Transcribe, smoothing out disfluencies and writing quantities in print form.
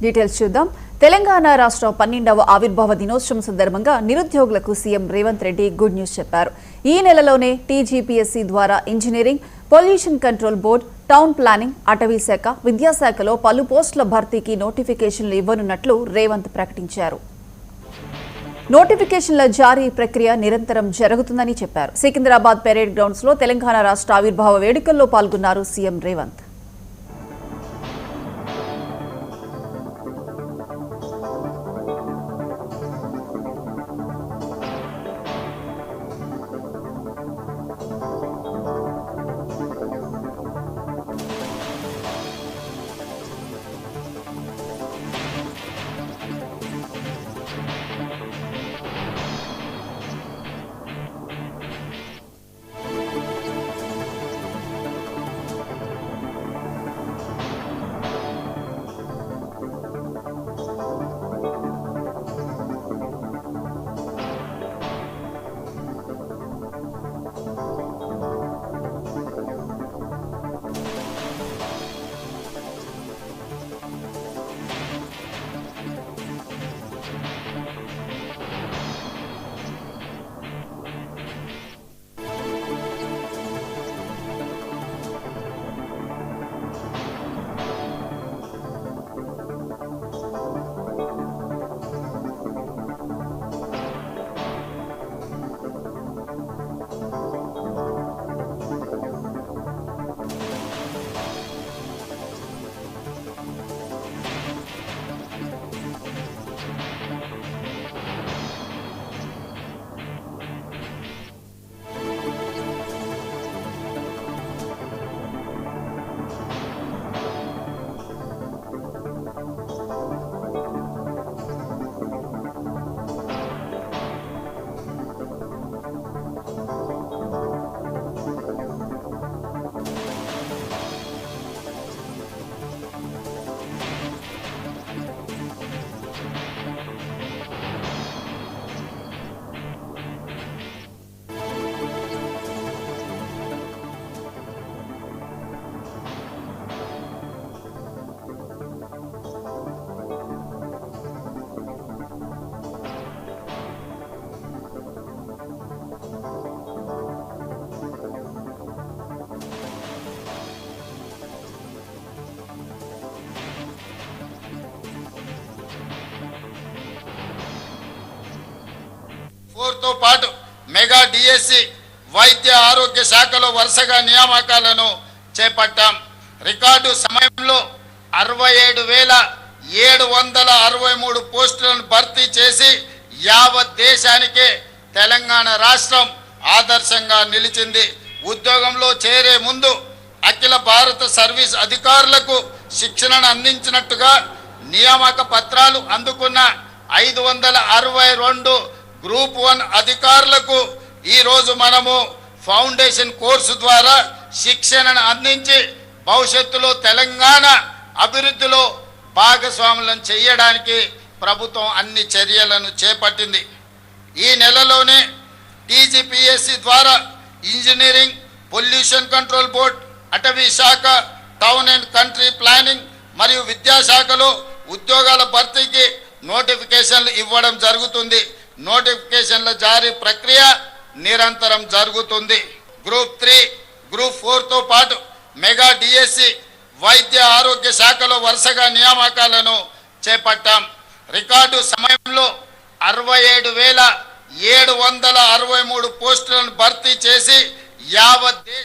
Details చూద్దాం. తెలంగాణ రాష్ట్ర 12వ ఆవిర్భావ దినోత్సవం సందర్భంగా నిరుద్యోగులకు CM Revanth Reddy good news చెప్పారు. ఈ నెలలోనే టీజీపీఎస్సీ ద్వారా engineering, pollution control board, town planning, అటవీ శాఖ, విద్యాశాఖలో పలు పోస్టుల భర్తీకి నోటిఫికేషన్లు ఇవ్వనున్నట్లు రేవంత్ ప్రకటించారు. నోటిఫికేషన్ల జారీ ప్రక్రియ నిరంతరం జరుగుతుందని చెప్పారు. సికింద్రాబాద్ పెరేడ్ గ్రౌండ్స్ లో తెలంగాణ రాష్ట్ర ఆవిర్భావ వేడుకల్లో పాల్గొన్నారు సీఎం రేవంత్. తో పాటు మెగా డిఎస్సి, వైద్య ఆరోగ్య శాఖలో వరుసగా నియామకాలను చేపట్టాం. రికార్డు సమయంలో 67,763 పోస్టులను భర్తీ చేసి యావత్ దేశానికే తెలంగాణ రాష్ట్రం ఆదర్శంగా నిలిచింది. ఉద్యోగంలో చేరే ముందు అఖిల భారత సర్వీస్ అధికారులకు శిక్షణను అందించినట్టుగా నియామక పత్రాలు అందుకున్న 562 గ్రూప్ 1 అధికారులకు ఈరోజు మనము ఫౌండేషన్ కోర్సు ద్వారా శిక్షణను అందించి భవిష్యత్తులో తెలంగాణ అభివృద్ధిలో భాగస్వాములను చేయడానికి ప్రభుత్వం అన్ని చర్యలను చేపట్టింది. ఈ నెలలోనే టీజీపీఎస్సీ ద్వారా ఇంజనీరింగ్, పొల్యూషన్ కంట్రోల్ బోర్డ్, అటవీ శాఖ, టౌన్ అండ్ కంట్రీ ప్లానింగ్ మరియు విద్యాశాఖలో ఉద్యోగాల భర్తీకి నోటిఫికేషన్లు ఇవ్వడం జరుగుతుంది. నోటిఫికేషన్ల జారీ ప్రక్రియ నిరంతరం జరుగుతుంది. గ్రూప్ 3, గ్రూప్ 4తో పాటు మెగా డిఎస్సి, వైద్య ఆరోగ్య శాఖలో వరుసగా నియామకాలను చేపట్టాం. రికార్డు సమయంలో 67,763 పోస్టులను భర్తీ చేసి యావత్